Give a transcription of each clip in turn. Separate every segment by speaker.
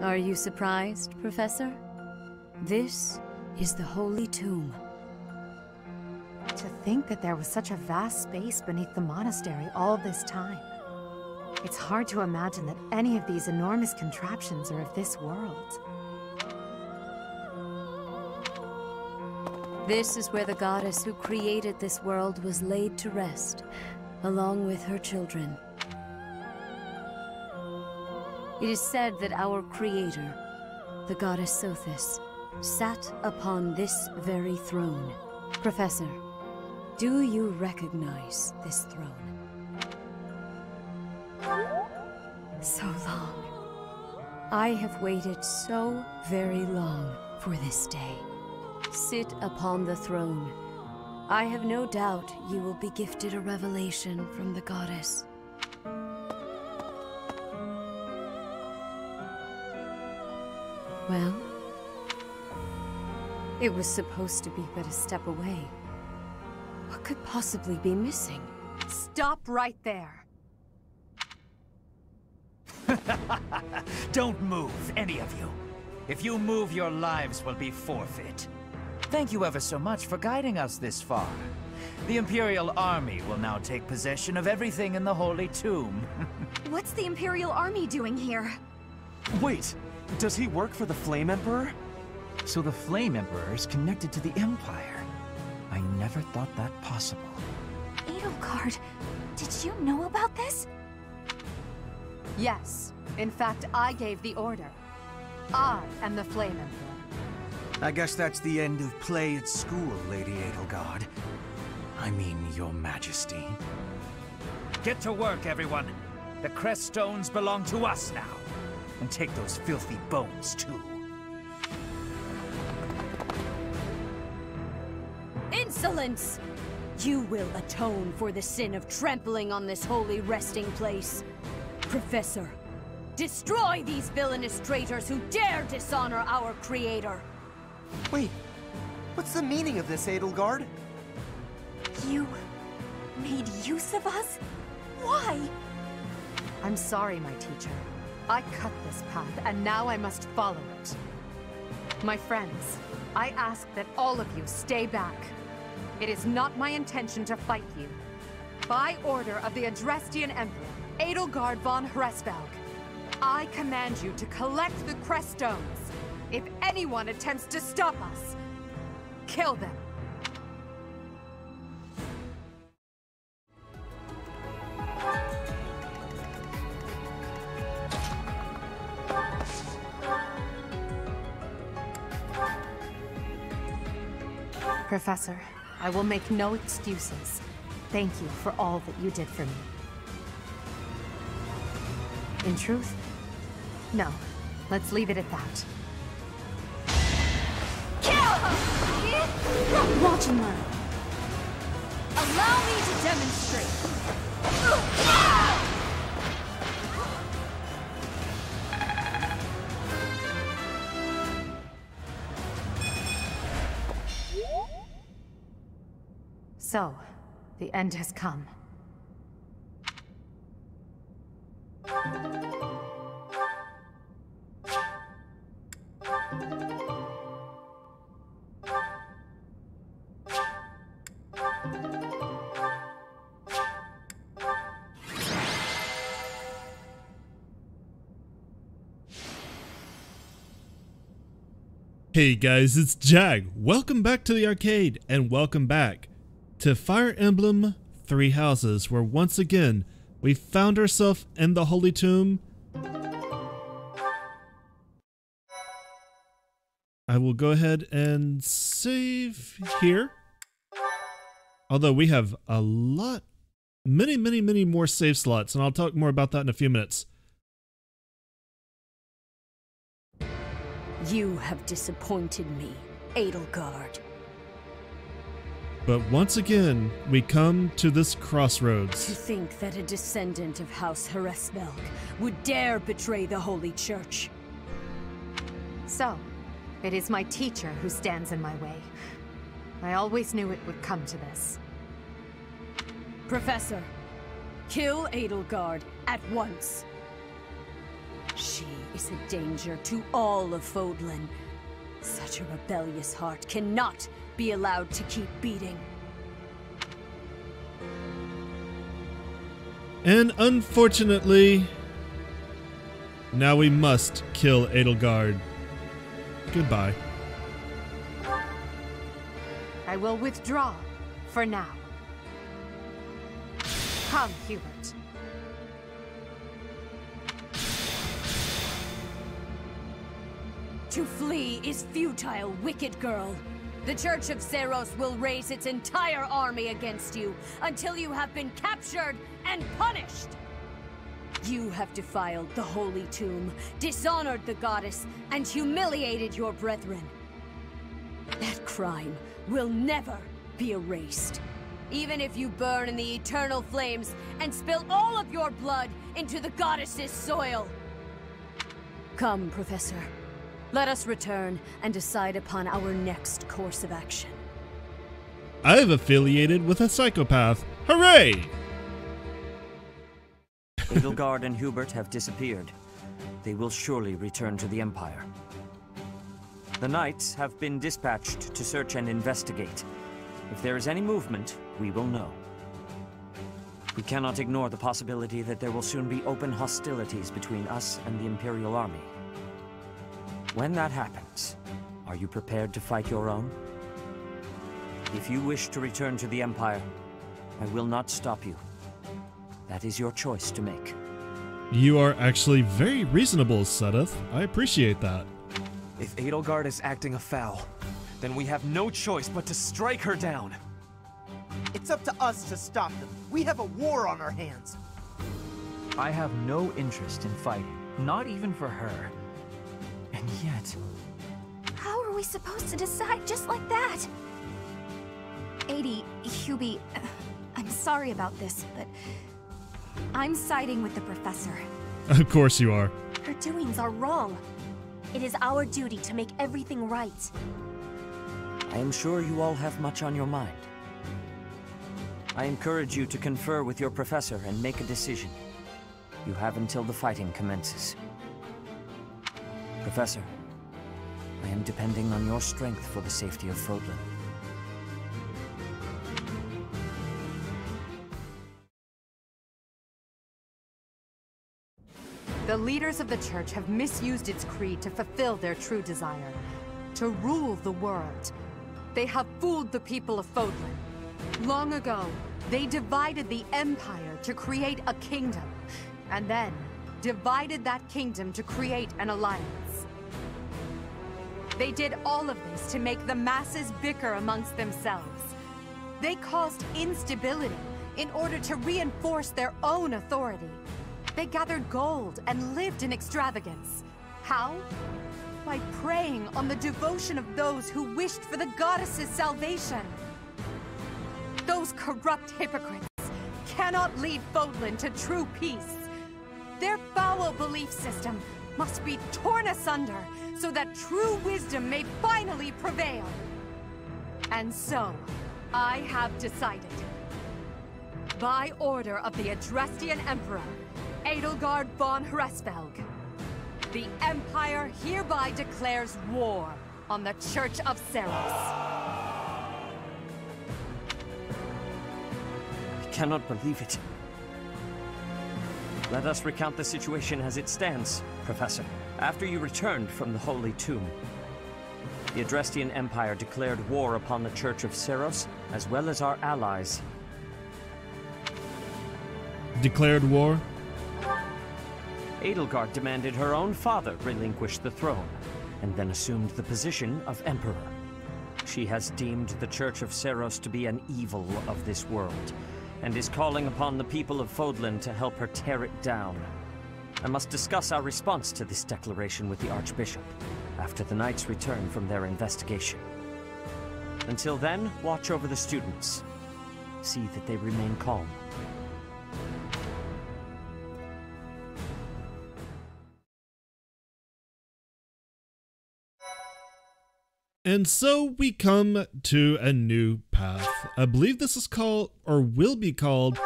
Speaker 1: Are you surprised, Professor? This is the Holy Tomb.
Speaker 2: To think that there was such a vast space beneath the monastery all this time. It's hard to imagine that any of these enormous contraptions are of this world.
Speaker 1: This is where the goddess who created this world was laid to rest, along with her children. It is said that our creator, the goddess Sothis, sat upon this very throne. Professor, do you recognize this throne? So long. I have waited so very long for this day. Sit upon the throne. I have no doubt you will be gifted a revelation from the goddess. Well, it was supposed to be but a step away. What could possibly be missing?
Speaker 2: Stop right there!
Speaker 3: Don't move, any of you. If you move, your lives will be forfeit. Thank you ever so much for guiding us this far. The Imperial Army will now take possession of everything in the Holy Tomb.
Speaker 4: What's the Imperial Army doing here?
Speaker 5: Wait, does he work for the Flame Emperor? So the Flame Emperor is connected to the Empire. I never thought that possible.
Speaker 4: Edelgard, did you know about this?
Speaker 2: Yes. In fact, I gave the order. I am the Flame Emperor.
Speaker 6: I guess that's the end of play at school, Lady Edelgard. I mean, Your Majesty.
Speaker 3: Get to work, everyone. The crest stones belong to us now. And take those filthy bones, too.
Speaker 1: Insolence! You will atone for the sin of trampling on this holy resting place. Professor, destroy these villainous traitors who dare dishonor our creator.
Speaker 7: Wait, what's the meaning of this, Edelgard?
Speaker 4: You made use of us? Why?
Speaker 2: I'm sorry, my teacher. I cut this path, and now I must follow it. My friends, I ask that all of you stay back. It is not my intention to fight you. By order of the Adrestian Emperor, Edelgard von Hresvelg, I command you to collect the crest stones. If anyone attempts to stop us, kill them. Professor, I will make no excuses. Thank you for all that you did for me. In truth, no. Let's leave it at that.
Speaker 4: Watch and learn. Allow me to demonstrate.
Speaker 2: So, the end has come.
Speaker 8: Hey guys, it's Jag. Welcome back to the arcade, and welcome back to Fire Emblem Three Houses, where once again we found ourselves in the Holy Tomb. I will go ahead and save here. Although we have a lot, many more save slots, and I'll talk more about that in a few minutes.
Speaker 1: You have disappointed me, Edelgard.
Speaker 8: But once again, we come to this
Speaker 1: To
Speaker 8: crossroads.
Speaker 1: think that a descendant of House Hresvelg would dare betray the Holy Church.
Speaker 2: So, it is my teacher who stands in my way. I always knew it would come to this.
Speaker 1: Professor, kill Edelgard at once. She is a danger to all of Fodlan. Such a rebellious heart cannot be allowed to keep beating.
Speaker 8: And unfortunately, now we must kill Edelgard. Goodbye.
Speaker 2: I will withdraw for now. Come, Hubert.
Speaker 1: To flee is futile, wicked girl. The Church of Seiros will raise its entire army against you until you have been captured and punished. You have defiled the Holy Tomb, dishonored the goddess, and humiliated your brethren. That crime will never be erased. Even if you burn in the eternal flames and spill all of your blood into the goddess's soil. Come, Professor. Let us return and decide upon our next course of action.
Speaker 8: I've affiliated with a psychopath. Hooray!
Speaker 9: Edelgard and Hubert have disappeared. They will surely return to the Empire. The Knights have been dispatched to search and investigate. If there is any movement, we will know. We cannot ignore the possibility that there will soon be open hostilities between us and the Imperial Army. When that happens, are you prepared to fight your own? If you wish to return to the Empire, I will not stop you. That is your choice to make.
Speaker 8: You are actually very reasonable, Sedith. I appreciate that.
Speaker 5: If Edelgard is acting afoul, then we have no choice but to strike her down.
Speaker 7: It's up to us to stop them. We have a war on our hands.
Speaker 3: I have no interest in fighting, not even for her. And yet...
Speaker 4: How are we supposed to decide just like that? Hubie, I'm sorry about this, but I'm siding with the professor.
Speaker 8: Of course you are.
Speaker 4: Her doings are wrong. It is our duty to make everything right.
Speaker 9: I am sure you all have much on your mind. I encourage you to confer with your professor and make a decision. You have until the fighting commences. Professor, I am depending on your strength for the safety of Fodlan.
Speaker 2: The leaders of the Church have misused its creed to fulfill their true desire, to rule the world. They have fooled the people of Fodlan. Long ago, they divided the Empire to create a kingdom, and then divided that kingdom to create an alliance. They did all of this to make the masses bicker amongst themselves. They caused instability in order to reinforce their own authority. They gathered gold and lived in extravagance. How? By preying on the devotion of those who wished for the goddess's salvation. Those corrupt hypocrites cannot lead Fodlan to true peace. Their foul belief system must be torn asunder so that true wisdom may finally prevail. And so, I have decided. By order of the Adrestian Emperor, Edelgard von Hresvelg, the Empire hereby declares war on the Church of Seiros.
Speaker 9: I cannot believe it. Let us recount the situation as it stands, Professor. After you returned from the Holy Tomb, the Adrestian Empire declared war upon the Church of Seiros, as well as our allies.
Speaker 8: Declared war?
Speaker 9: Edelgard demanded her own father relinquish the throne, and then assumed the position of Emperor. She has deemed the Church of Seiros to be an evil of this world, and is calling upon the people of Fodlan to help her tear it down. I must discuss our response to this declaration with the Archbishop, after the Knights return from their investigation. Until then, watch over the students. See that they remain calm.
Speaker 8: And so we come to a new path. I believe this is called, or will be called,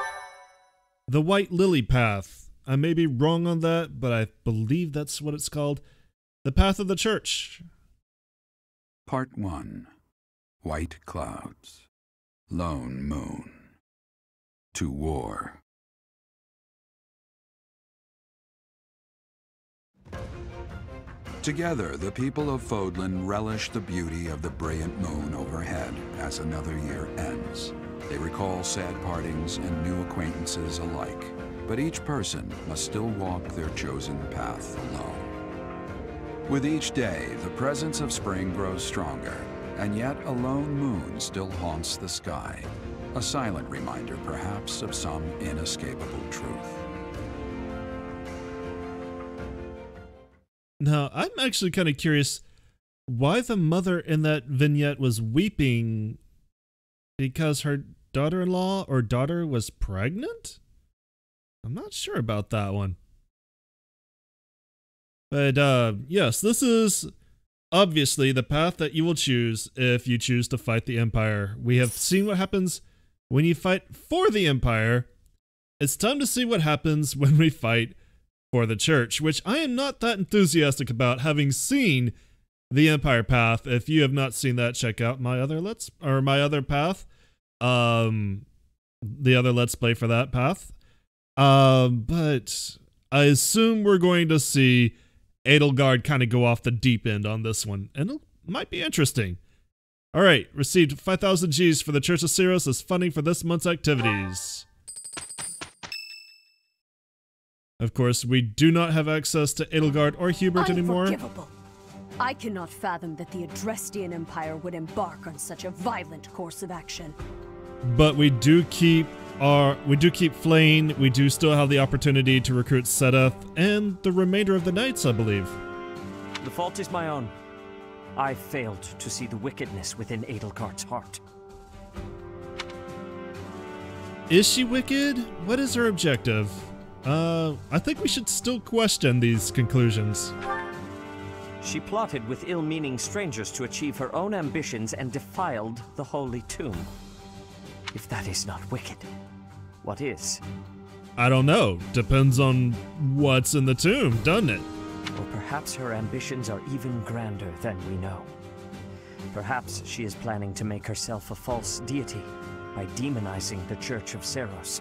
Speaker 8: the White Lily Path. I may be wrong on that, but I believe that's what it's called. The Path of the Church.
Speaker 10: Part 1. White Clouds. Lone Moon. To War. Together, the people of Fodlan relish the beauty of the brilliant moon overhead as another year ends. They recall sad partings and new acquaintances alike, but each person must still walk their chosen path alone. With each day, the presence of spring grows stronger, and yet a lone moon still haunts the sky, a silent reminder perhaps of some inescapable truth.
Speaker 8: Now, I'm actually kind of curious why the mother in that vignette was weeping because her daughter-in-law or daughter was pregnant? I'm not sure about that one. But yes, this is obviously the path that you will choose if you choose to fight the Empire. We have seen what happens when you fight for the Empire. It's time to see what happens when we fight for the Church, which I am not that enthusiastic about, having seen the Empire path. If you have not seen that, check out my other path. The other Let's Play for that path. But I assume we're going to see Edelgard kind of go off the deep end on this one, and it might be interesting. All right, received 5,000 Gs for the Church of Seiros as funding for this month's activities. Of course, we do not have access to Edelgard or Hubert anymore.
Speaker 1: Unforgivable. I cannot fathom that the Adrestian Empire would embark on such a violent course of action.
Speaker 8: But we do keep Flayn. We do still have the opportunity to recruit Seth and the remainder of the knights, I believe.
Speaker 9: The fault is my own. I failed to see the wickedness within Edelgard's heart.
Speaker 8: Is she wicked? What is her objective? I think we should still question these conclusions.
Speaker 9: She plotted with ill-meaning strangers to achieve her own ambitions and defiled the holy tomb. If that is not wicked, what is?
Speaker 8: I don't know. Depends on what's in the tomb, doesn't it?
Speaker 9: Or perhaps her ambitions are even grander than we know. Perhaps she is planning to make herself a false deity by demonizing the Church of Seiros.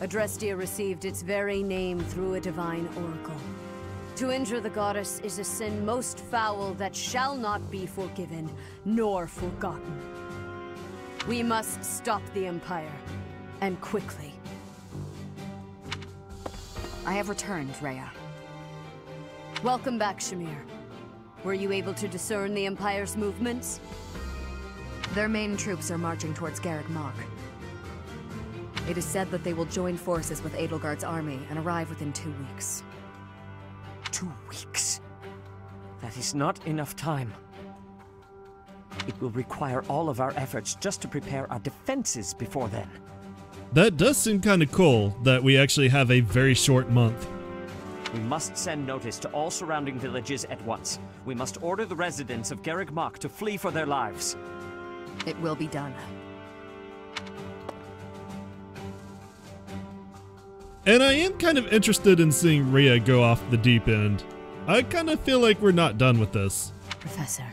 Speaker 1: Adrestia received its very name through a divine oracle. To injure the goddess is a sin most foul that shall not be forgiven nor forgotten. We must stop the Empire, and quickly.
Speaker 2: I have returned, Rhea.
Speaker 1: Welcome back, Shamir. Were you able to discern the Empire's movements?
Speaker 2: Their main troops are marching towards Garreg Mach. It is said that they will join forces with Edelgard's army and arrive within 2 weeks.
Speaker 9: 2 weeks? That is not enough time. It will require all of our efforts just to prepare our defenses before then.
Speaker 8: That does seem kind of cool that we actually have a very short month.
Speaker 9: We must send notice to all surrounding villages at once. We must order the residents of Garreg Mach to flee for their lives.
Speaker 2: It will be done.
Speaker 8: And I am kind of interested in seeing Rhea go off the deep end. I kind of feel like we're not done with this.
Speaker 1: Professor,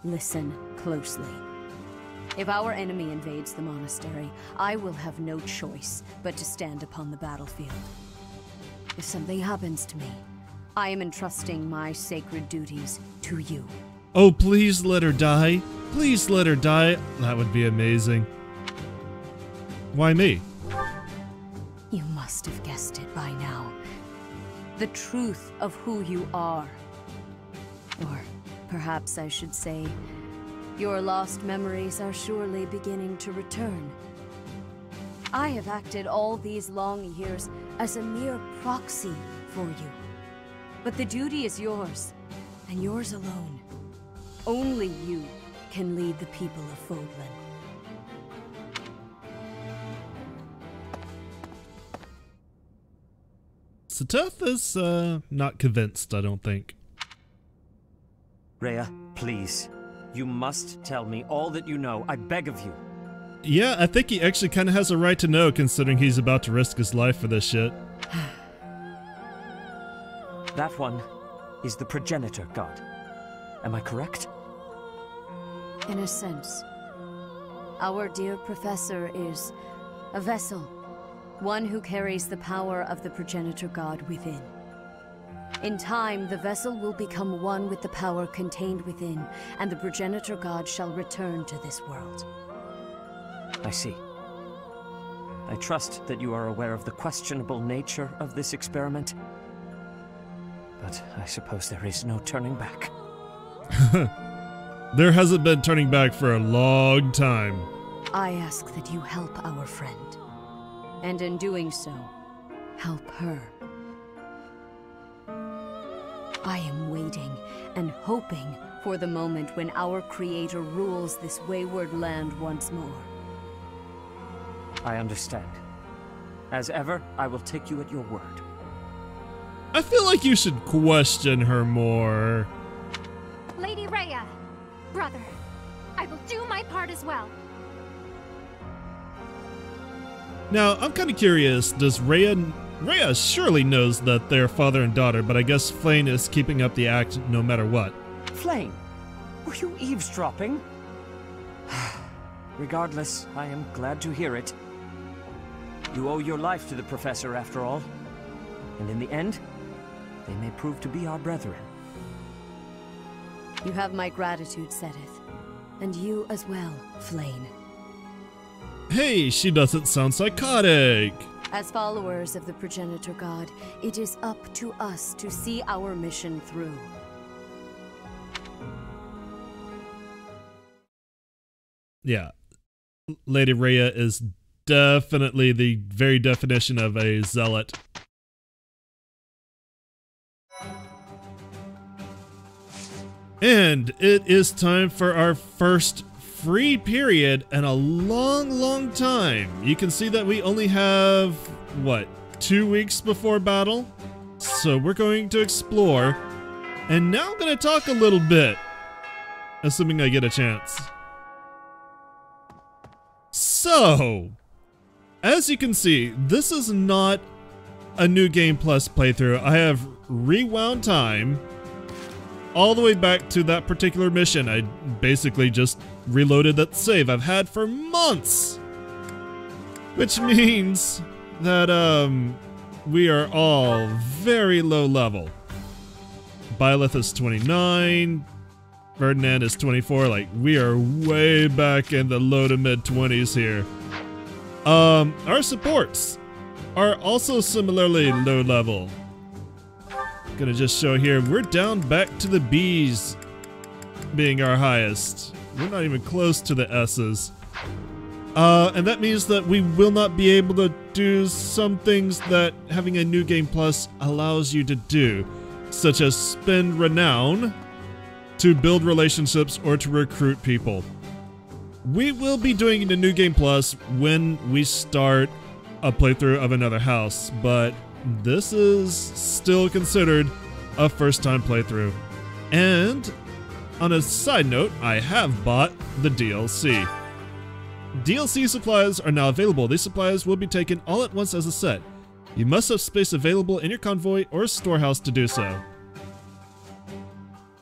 Speaker 1: listen closely. If our enemy invades the monastery, I will have no choice but to stand upon the battlefield. If something happens to me, I am entrusting my sacred duties to you.
Speaker 8: Oh, please let her die. Please let her die. That would be amazing. Why me?
Speaker 1: You must have guessed it by now. The truth of who you are. Or perhaps I should say, your lost memories are surely beginning to return. I have acted all these long years as a mere proxy for you. But the duty is yours, and yours alone. Only you can lead the people of Fodlan.
Speaker 8: Seth is not convinced, I don't think.
Speaker 9: Rhea, please. You must tell me all that you know, I beg of you.
Speaker 8: Yeah, I think he actually kind of has a right to know, considering he's about to risk his life for this shit.
Speaker 9: That one is the progenitor god. Am I correct?
Speaker 1: In a sense. Our dear professor is a vessel. One who carries the power of the progenitor god within. In time, the vessel will become one with the power contained within, and the progenitor god shall return to this world.
Speaker 9: I see. I trust that you are aware of the questionable nature of this experiment. But I suppose there is no turning back.
Speaker 8: There hasn't been turning back for a long time.
Speaker 1: I ask that you help our friend. And in doing so, help her. I am waiting and hoping for the moment when our creator rules this wayward land once more.
Speaker 9: I understand. As ever, I will take you at your word.
Speaker 8: I feel like you should question her more.
Speaker 4: Lady Rhea, brother, I will do my part as well.
Speaker 8: Now, I'm kind of curious, does Rhea surely knows that they're father and daughter, but I guess Flayn is keeping up the act no matter what.
Speaker 9: Flayn, were you eavesdropping? Regardless, I am glad to hear it. You owe your life to the Professor after all. And in the end, they may prove to be our brethren.
Speaker 1: You have my gratitude, Seteth. And you as well, Flayn.
Speaker 8: Hey, she doesn't sound psychotic.
Speaker 1: As followers of the progenitor god, it is up to us to see our mission through.
Speaker 8: Yeah. Lady Rhea is definitely the very definition of a zealot. And it is time for our first free period in a long time. You can see that we only have, what, 2 weeks before battle? So we're going to explore. And now I'm going to talk a little bit, assuming I get a chance. So, as you can see, this is not a New Game Plus playthrough. I have rewound time all the way back to that particular mission. I basically just reloaded that save I've had for months. Which means that we are all very low level. Byleth is 29, Ferdinand is 24, like we are way back in the low to mid 20s here. Our supports are also similarly low level. Gonna just show here, we're down back to the B's being our highest. We're not even close to the S's. And that means that we will not be able to do some things that having a New Game Plus allows you to do, such as spend renown to build relationships or to recruit people. We will be doing the New Game Plus when we start a playthrough of another house, but this is still considered a first-time playthrough. And on a side note, I have bought the DLC. DLC supplies are now available. These supplies will be taken all at once as a set. You must have space available in your convoy or storehouse to do so.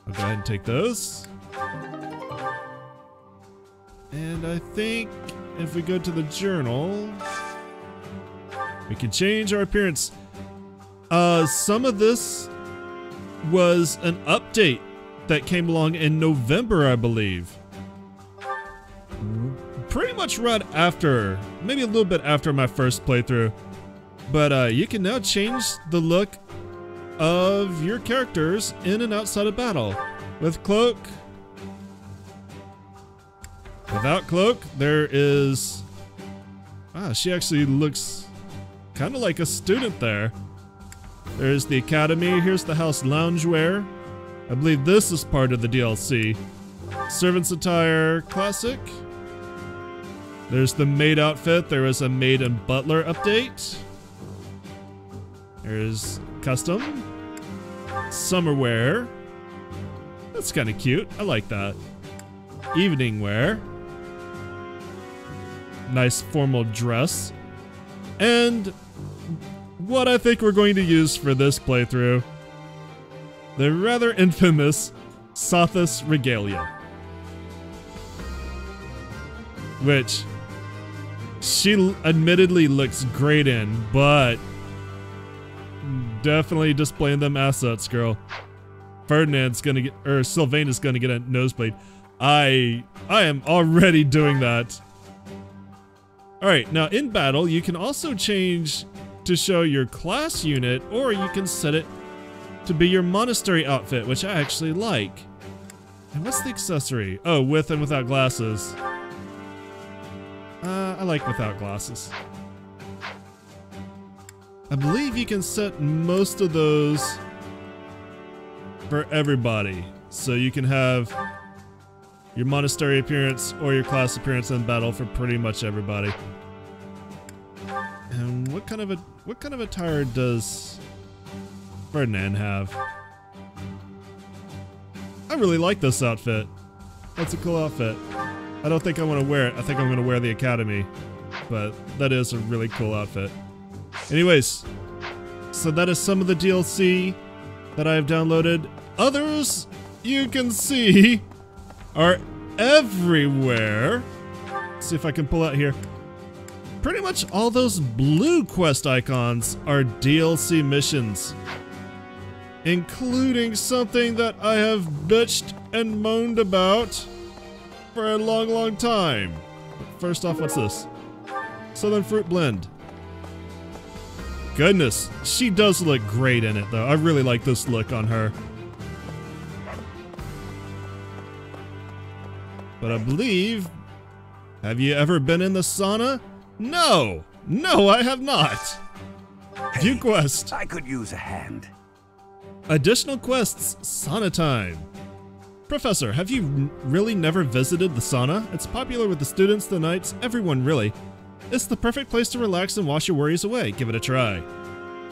Speaker 8: I'll go ahead and take those. And I think if we go to the journal, we can change our appearance. Some of this was an update that came along in November, I believe. Pretty much right after, maybe a little bit after my first playthrough. But you can now change the look of your characters in and outside of battle. With cloak. Without cloak, there is... she actually looks kind of like a student there. There's the academy. Here's the house loungewear. I believe this is part of the DLC. Servant's attire, classic. There's the maid outfit. There is a maid and butler update. There's custom. Summer wear. That's kind of cute. I like that. Evening wear. nice formal dress. And what I think we're going to use for this playthrough, the rather infamous Sothis regalia, which she admittedly looks great in, but definitely displaying them assets, girl. Ferdinand's gonna get, or Sylvaina's gonna get a nosebleed. I am already doing that. Alright, now in battle, you can also change to show your class unit, or you can set it to be your monastery outfit, which I actually like. And what's the accessory? Oh, with and without glasses. I like without glasses. I believe you can set most of those for everybody. So you can have your monastery appearance or your class appearance in battle for pretty much everybody. And what kind of attire does Ferdinand have? I really like this outfit. That's a cool outfit. I don't think I want to wear it. I think I'm going to wear the Academy. But that is a really cool outfit. Anyways, so that is some of the DLC that I have downloaded. Others, you can see, are everywhere. Let's see if I can pull out here. Pretty much all those blue quest icons are DLC missions, including something that I have bitched and moaned about for a long time. First off, what's this? Southern Fruit Blend. Goodness, she does look great in it though. I really like this look on her. But I believe, have you ever been in the sauna? No! No, I have not!
Speaker 6: Hey,
Speaker 8: View quest.
Speaker 6: I could use a hand.
Speaker 8: Additional quests, sauna time. Professor, have you really never visited the sauna? It's popular with the students, the knights, everyone really. It's the perfect place to relax and wash your worries away. Give it a try.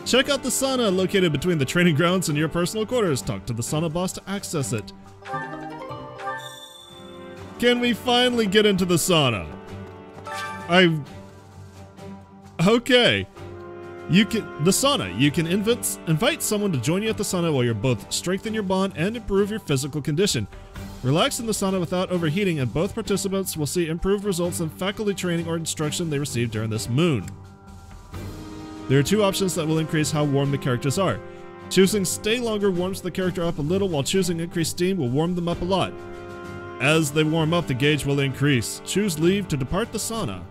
Speaker 8: Check out the sauna located between the training grounds and your personal quarters. Talk to the sauna boss to access it. Can we finally get into the sauna? Okay. The sauna. You can invite someone to join you at the sauna while you're both strengthen your bond and improve your physical condition. Relax in the sauna without overheating, and both participants will see improved results in faculty training or instruction they received during this moon. There are two options that will increase how warm the characters are. Choosing stay longer warms the character up a little, while choosing increase steam will warm them up a lot. As they warm up, the gauge will increase. Choose leave to depart the sauna.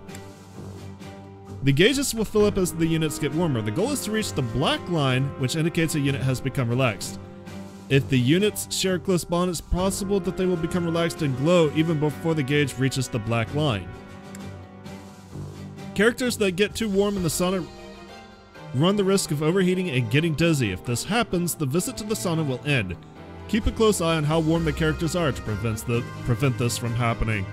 Speaker 8: The gauges will fill up as the units get warmer. The goal is to reach the black line, which indicates a unit has become relaxed. If the units share a close bond, it's possible that they will become relaxed and glow even before the gauge reaches the black line. Characters that get too warm in the sauna run the risk of overheating and getting dizzy. If this happens, the visit to the sauna will end. Keep a close eye on how warm the characters are to prevent this from happening.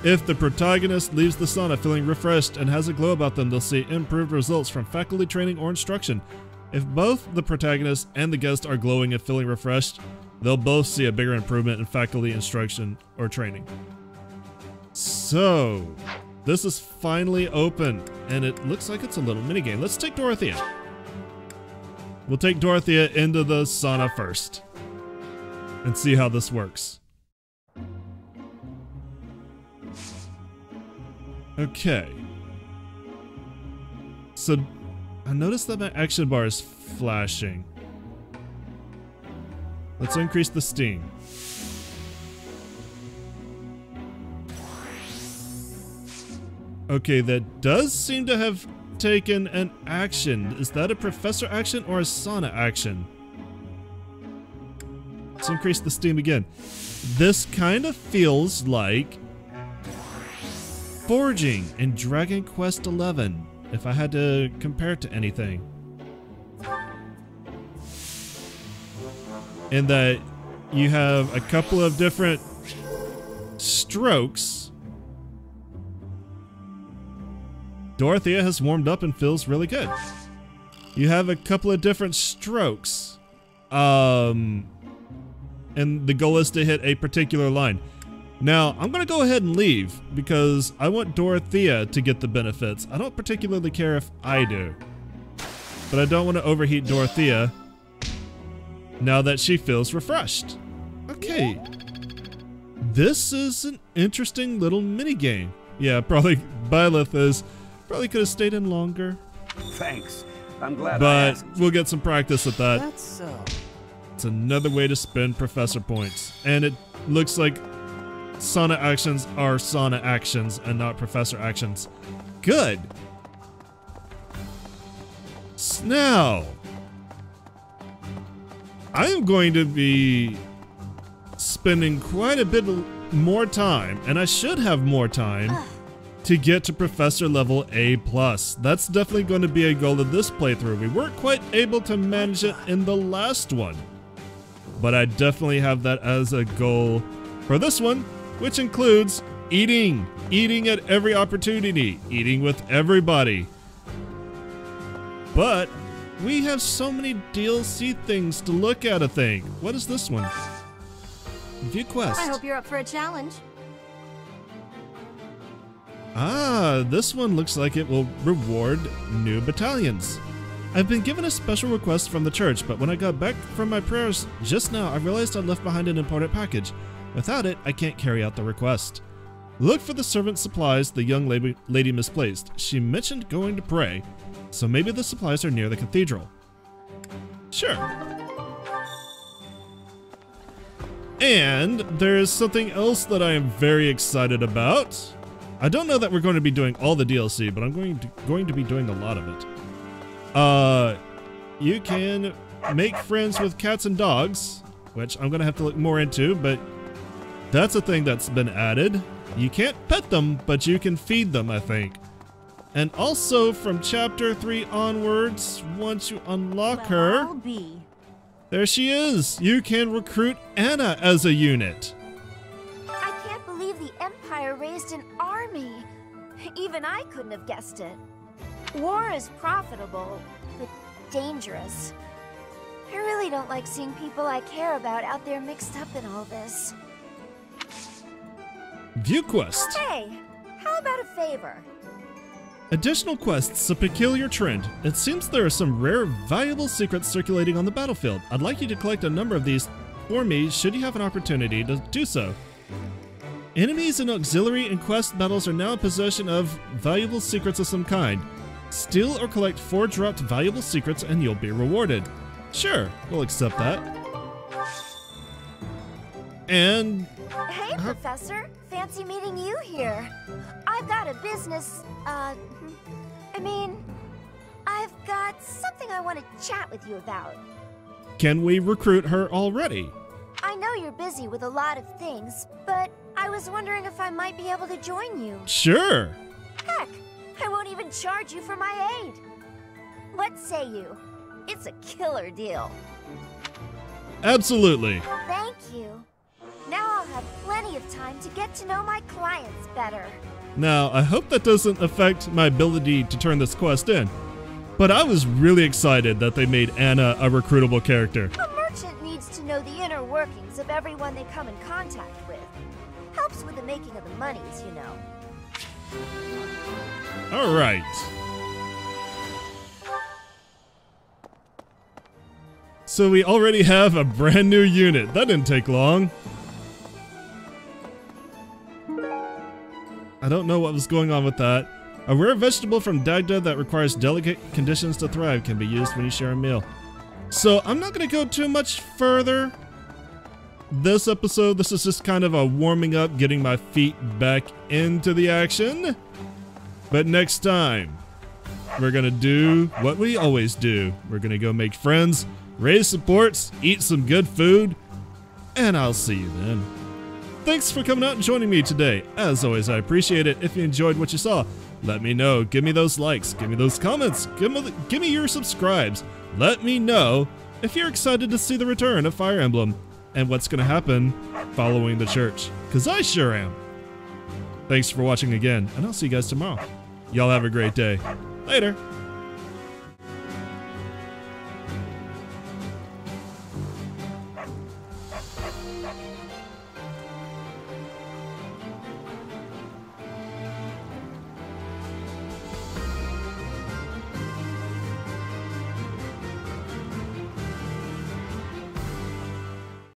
Speaker 8: If the protagonist leaves the sauna feeling refreshed and has a glow about them, they'll see improved results from faculty training or instruction. If both the protagonist and the guest are glowing and feeling refreshed, they'll both see a bigger improvement in faculty instruction or training. So, this is finally open, and it looks like it's a little minigame. Let's take Dorothea. We'll take Dorothea into the sauna first and see how this works. Okay. So, I noticed that my action bar is flashing. Let's increase the steam. Okay, that does seem to have taken an action. Is that a professor action or a sauna action? Let's increase the steam again. This kind of feels like forging in Dragon Quest XI, if I had to compare it to anything. In that you have a couple of different strokes. Dorothea has warmed up and feels really good. You have a couple of different strokes. And the goal is to hit a particular line. Now, I'm going to go ahead and leave because I want Dorothea to get the benefits. I don't particularly care if I do. But I don't want to overheat Dorothea now that she feels refreshed. Okay. This is an interesting little minigame. Yeah, probably Byleth is probably could have stayed in longer.
Speaker 11: Thanks. I'm glad I
Speaker 8: But
Speaker 11: asked.
Speaker 8: we'll get some practice at that.
Speaker 7: That's so.
Speaker 8: It's another way to spend professor points. And it looks like sauna actions are sauna actions and not professor actions. Good. Now, I am going to be spending quite a bit more time, and I should have more time, to get to professor level A+. That's definitely going to be a goal of this playthrough. We weren't quite able to manage it in the last one, but I definitely have that as a goal for this one, which includes eating. Eating at every opportunity. Eating with everybody. But we have so many DLC things to look at, I think. What is this one? View quest.
Speaker 4: I hope you're up for a challenge.
Speaker 8: Ah, this one looks like it will reward new battalions. I've been given a special request from the church, but when I got back from my prayers just now, I realized I left behind an important package. Without it, I can't carry out the request. Look for the servant supplies the young lady misplaced. She mentioned going to pray, so maybe the supplies are near the cathedral. Sure. And there's something else that I am very excited about. I don't know that we're going to be doing all the DLC, but I'm going to be doing a lot of it. You can make friends with cats and dogs, which I'm going to have to look more into, but that's a thing that's been added. You can't pet them, but you can feed them, I think. And also from chapter 3 onwards, once you unlock her, there she is. You can recruit Anna as a unit.
Speaker 12: I can't believe the Empire raised an army. Even I couldn't have guessed it. War is profitable, but dangerous. I really don't like seeing people I care about out there mixed up in all this.
Speaker 8: View quest.
Speaker 12: Hey, how about a favor?
Speaker 8: Additional quests, a peculiar trend. It seems there are some rare, valuable secrets circulating on the battlefield. I'd like you to collect a number of these for me should you have an opportunity to do so. Enemies in auxiliary and quest battles are now in possession of valuable secrets of some kind. Steal or collect 4 dropped valuable secrets and you'll be rewarded. Sure, we'll accept that. And...
Speaker 12: Hey, Professor. Fancy meeting you here. I've got a business, I've got something I want to chat with you about.
Speaker 8: Can we recruit her already?
Speaker 12: I know you're busy with a lot of things, but I was wondering if I might be able to join you.
Speaker 8: Sure.
Speaker 12: Heck, I won't even charge you for my aid. What say you? It's a killer deal.
Speaker 8: Absolutely.
Speaker 12: Thank you. Now I'll have plenty of time to get to know my clients better.
Speaker 8: Now, I hope that doesn't affect my ability to turn this quest in, but I was really excited that they made Anna a recruitable character.
Speaker 12: A merchant needs to know the inner workings of everyone they come in contact with. Helps with the making of the monies, you know.
Speaker 8: All right. So we already have a brand new unit. That didn't take long. I don't know what was going on with that. A rare vegetable from Dagda that requires delicate conditions to thrive can be used when you share a meal. So I'm not going to go too much further this episode. This is just kind of a warming up, getting my feet back into the action. But next time, we're going to do what we always do. We're going to go make friends, raise supports, eat some good food, and I'll see you then. Thanks for coming out and joining me today. As always, I appreciate it. If you enjoyed what you saw, let me know. Give me those likes. Give me those comments. Give me your subscribes. Let me know if you're excited to see the return of Fire Emblem and what's going to happen following the church, because I sure am. Thanks for watching again, and I'll see you guys tomorrow. Y'all have a great day. Later.